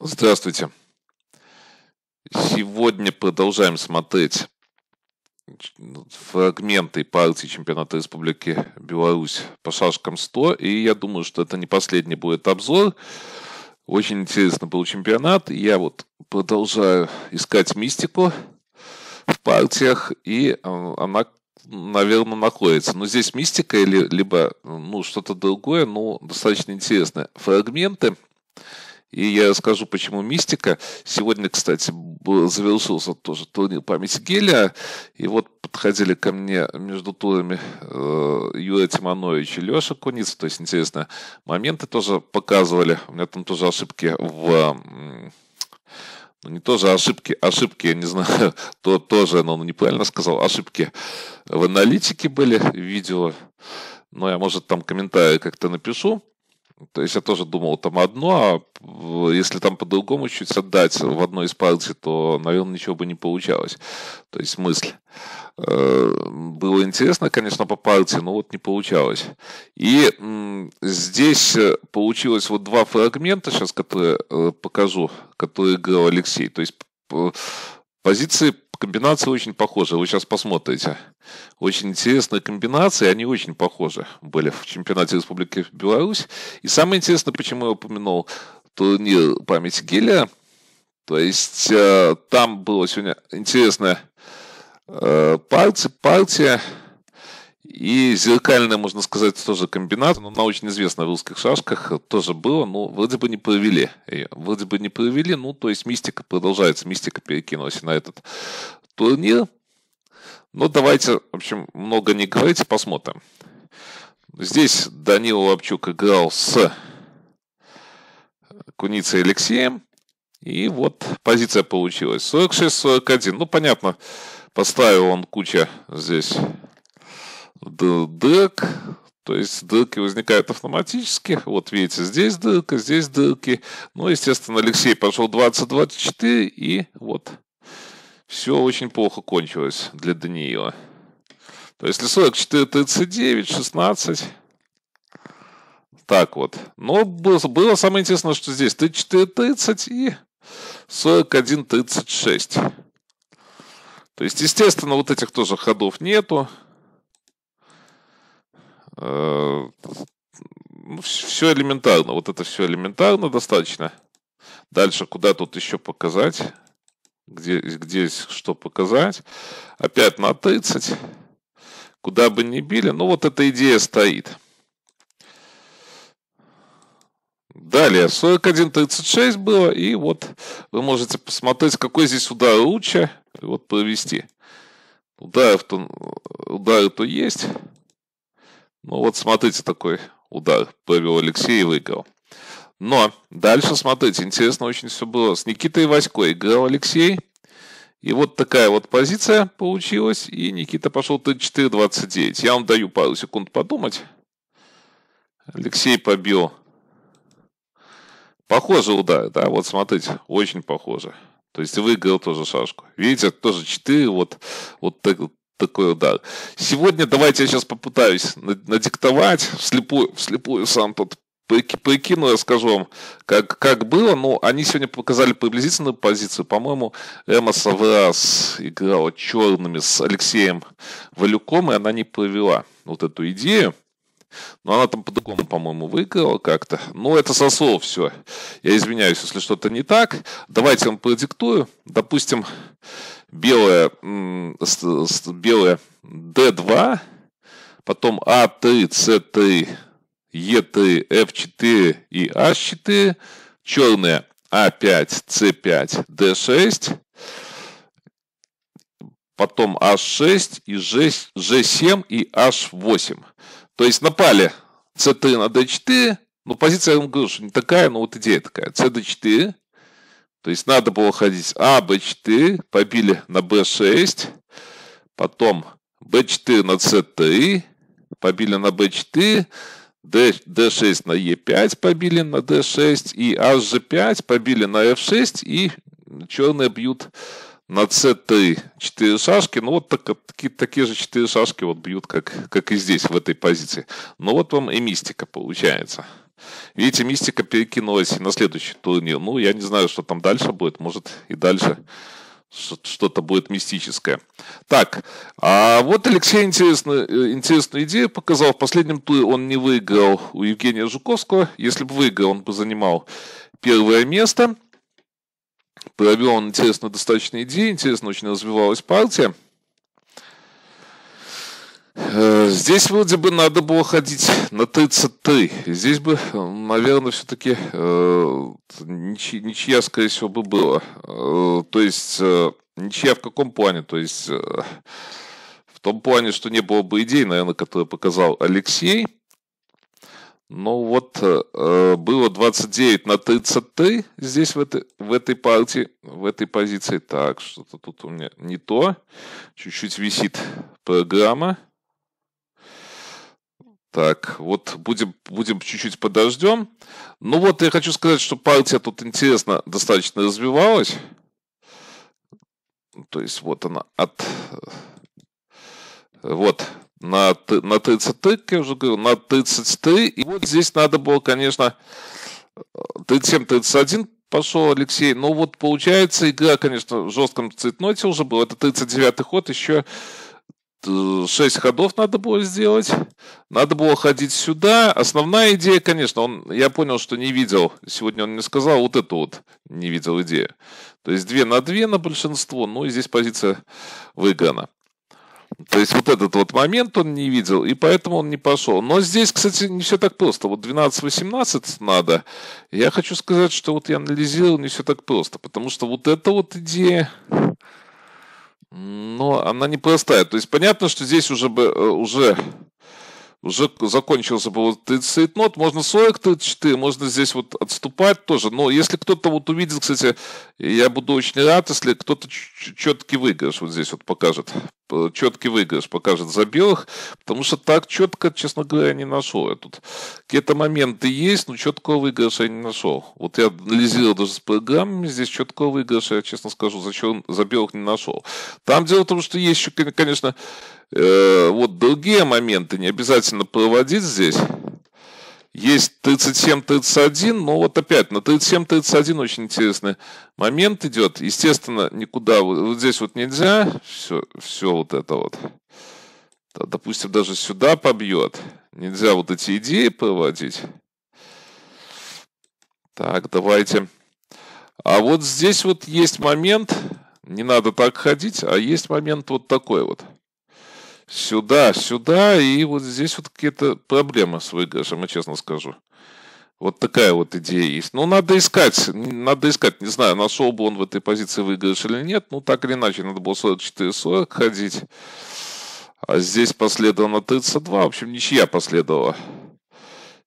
Здравствуйте. Сегодня продолжаем смотреть фрагменты партии чемпионата Республики Беларусь по шашкам 100. И я думаю, что это не последний будет обзор. Очень интересный был чемпионат. Я вот продолжаю искать мистику в партиях, и она, наверное, находится. Но здесь мистика или либо что-то другое, достаточно интересное. Фрагменты. И я расскажу, почему мистика. Сегодня, кстати, завершился тоже турнир памяти Гелия. И вот подходили ко мне между турами Юрий Тиманович и Леша Куниц. То есть, интересно, моменты тоже показывали. У меня там тоже ошибки не тоже ошибки, я не знаю, тоже, неправильно сказал, ошибки в аналитике были, в видео. Но я, может, там комментарии как-то напишу. То есть я тоже думал там одно, а если там по-другому чуть отдать в одной из партий, то, наверное, ничего бы не получалось. То есть мысль. Было интересно, конечно, по партии, но вот не получалось. И здесь получилось вот два фрагмента, сейчас, которые покажу, которые играл Алексей. То есть позиции, комбинации очень похожи. Вы сейчас посмотрите. Очень интересные комбинации, они очень похожи были в чемпионате Республики Беларусь. И самое интересное, почему я упомянул турнир памяти Гелия. То есть там была сегодня интересная партия и зеркальная, можно сказать, тоже комбинация. Она очень известна в русских шашках, тоже было, но вроде бы не провели. То есть мистика продолжается, мистика перекинулась на этот турнир. Но давайте, в общем, много не говорить, посмотрим. Здесь Данила Лапчук играл с Куницей Алексеем. И вот позиция получилась. 46-41. Понятно, поставил он куча здесь дырок. То есть дырки возникают автоматически. Вот видите, здесь дырка, здесь дырки. Естественно, Алексей пошел 20-24. И вот все очень плохо кончилось для Даниила. То есть 44-39, 16. Так вот. Но было самое интересное, что здесь 34-30 и 41-36. То есть, естественно, вот этих тоже ходов нету. Все элементарно. Вот это все элементарно достаточно. Дальше куда тут еще показать? Где что показать? Опять на 30. Куда бы ни били. Вот эта идея стоит. Далее 41-36 было. И вот вы можете посмотреть, какой здесь удар лучше. И вот провести. Удары-то есть. Вот смотрите, такой удар провел Алексей и выиграл. Но дальше, смотрите, интересно очень все было. С Никитой Васькой играл Алексей. И вот такая вот позиция получилась. И Никита пошел 34-29. Я вам даю пару секунд подумать. Алексей побил. Похожий удар, да? Вот смотрите, очень похоже. То есть выиграл тоже шашку. Видите, тоже 4, вот такой удар. Сегодня давайте я сейчас попытаюсь надиктовать. Вслепую сам тут прикину, я скажу вам, как было. Они сегодня показали приблизительную позицию. По-моему, Эмма Саврас играла черными с Алексеем Валюком, и она не провела вот эту идею. Но она там по-другому, по-моему, выиграла как-то. Это со слов все. Я извиняюсь, если что-то не так. Давайте я вам продиктую. Допустим, белая D2, потом A3, C3, E3, F4 и H4. Черная A5, C5, D6. Потом H6 и G7 и H8. То есть напали C3 на D4. Позиция, я вам говорю, что не такая, но вот идея такая. CD4. То есть надо было ходить А, B4. Побили на B6. Потом B4 на C3. Побили на B4. D6 на E5. Побили на D6. И HG5 побили на F6. И черные бьют на C3 4 шашки. Такие же 4 шашки бьют, как и здесь, в этой позиции. Вот вам и мистика получается. Видите, мистика перекинулась и на следующий турнир. Ну, я не знаю, что там дальше будет. Может, и дальше что-то будет мистическое. Так, а вот Алексей интересную идею показал. В последнем туре он не выиграл у Евгения Жуковского. Если бы выиграл, он бы занимал первое место. Провел он интересную достаточно идею. Интересно очень развивалась партия. Здесь вроде бы надо было ходить на 33. Здесь бы, наверное, все-таки ничья, скорее всего, бы было. То есть, ничья в каком плане? То есть, в том плане, что не было бы идей, наверное, которые показал Алексей. Но вот было 29 на 33 здесь в этой партии, в этой позиции. Так, что-то тут у меня не то. Чуть-чуть висит программа. Так, вот будем чуть-чуть подождем. Ну вот я хочу сказать, что партия тут интересно достаточно развивалась. То есть вот она вот на 33, как я уже говорил, на 33. И вот здесь надо было, конечно, 37-31 пошел Алексей. Но вот получается игра, конечно, в жестком цейтноте уже была. Это 39-й ход, еще 6 ходов надо было сделать. Надо было ходить сюда. Основная идея, конечно, я понял, что не видел. Сегодня он мне сказал, вот эту вот не видел идею. То есть 2 на 2 на большинство. Ну и здесь позиция выиграна. То есть вот этот вот момент он не видел, и поэтому он не пошел. Но здесь, кстати, не все так просто. Вот 12-18 надо. Я хочу сказать, что вот я анализировал, не все так просто. Потому что вот эта вот идея... Но она непростая. То есть понятно, что здесь уже закончился бы вот 30 нот, можно 40-34, можно здесь вот отступать тоже. Но если кто-то вот увидит, кстати, я буду очень рад, если кто-то четкий выигрыш вот здесь вот покажет. Четкий выигрыш покажет за белых, потому что так четко, честно говоря, не нашел я тут. Какие-то моменты есть, но четкого выигрыша я не нашел. Вот я анализировал даже с программами, здесь четкого выигрыша, я честно скажу, за белых не нашел. Там дело в том, что есть еще, конечно, вот другие моменты, не обязательно проводить здесь. Есть 37-31, но вот опять на 37-31 очень интересный момент идет. Естественно, никуда, вот здесь вот нельзя, все вот это вот. Допустим, даже сюда побьет. Нельзя вот эти идеи проводить. Так, давайте. А вот здесь вот есть момент, не надо так ходить, а есть момент вот такой вот. Сюда, и вот здесь вот какие-то проблемы с выигрышем, я честно скажу. Вот такая вот идея есть. Ну, надо искать, не знаю, нашел бы он в этой позиции выигрыш или нет. Ну, так или иначе, надо было 44-40 ходить. А здесь последовало на 32, в общем, ничья последовала.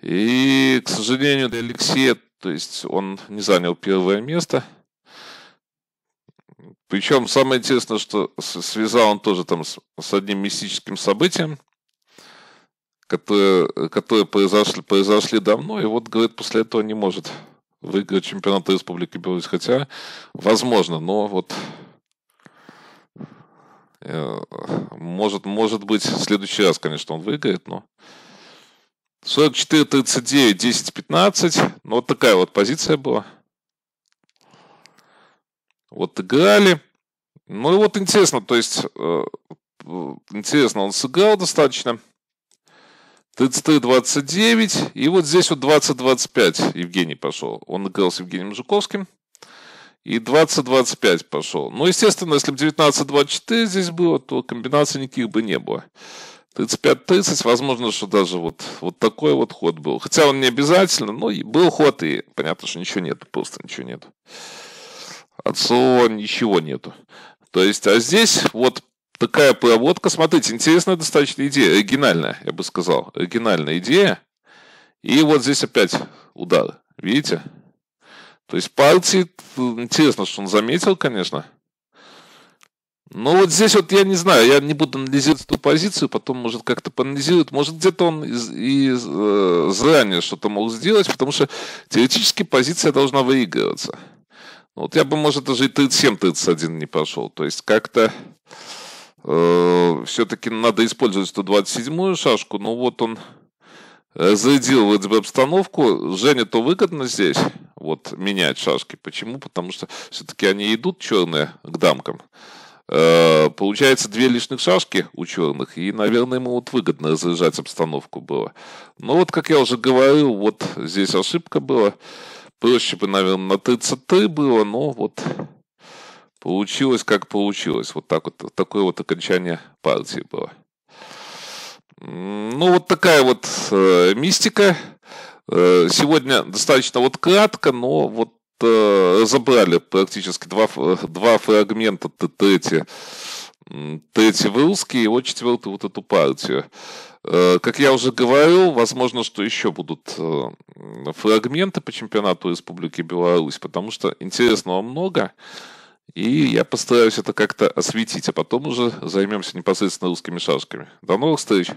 И, к сожалению, для Алексея, то есть он не занял первое место. Причем самое интересное, что связал он тоже там с одним мистическим событием, которые произошли давно, и вот, говорит, после этого не может выиграть чемпионат Республики Беларусь. Хотя, возможно, но вот может быть, в следующий раз, конечно, он выиграет, но 44-39, 10-15, ну вот такая вот позиция была. Вот играли. Ну и вот интересно, то есть, интересно, он сыграл достаточно. 33-29, и вот здесь вот 20-25 Евгений пошел. Он играл с Евгением Жуковским. И 20-25 пошел. Ну, естественно, если бы 19-24 здесь было, то комбинаций никаких бы не было. 35-30, возможно, что даже вот такой вот ход был. Хотя он не обязательно, но был ход, и понятно, что ничего нету, просто ничего нету. От слова ничего нету. То есть, а здесь вот такая проводка. Смотрите, интересная достаточно идея, оригинальная, я бы сказал. Оригинальная идея. И вот здесь опять удар. Видите? То есть партии, интересно, что он заметил, конечно. Но вот здесь вот я не знаю, я не буду анализировать эту позицию, потом, может, как-то поанализирует. Может, где-то он заранее что-то мог сделать, потому что теоретически позиция должна выигрываться. Вот я бы, может, даже и 37-31 не пошел. То есть как-то все-таки надо использовать 127-ю шашку, но вот он зарядил вроде бы обстановку. Жене-то выгодно здесь вот менять шашки. Почему? Потому что все-таки они идут черные к дамкам. Получается, 2 лишних шашки у черных, и, наверное, ему вот выгодно разряжать обстановку было. Но вот, как я уже говорил, вот здесь ошибка была. Проще бы, наверное, на 33 было, но вот получилось, как получилось. Вот так вот, такое вот окончание партии было. Ну, вот такая вот мистика. Сегодня достаточно вот кратко, но вот разобрали практически два фрагмента, третий в русский и вот четвертую вот эту партию. Как я уже говорил, возможно, что еще будут фрагменты по чемпионату Республики Беларусь, потому что интересного много, и я постараюсь это как-то осветить, а потом уже займемся непосредственно русскими шашками. До новых встреч!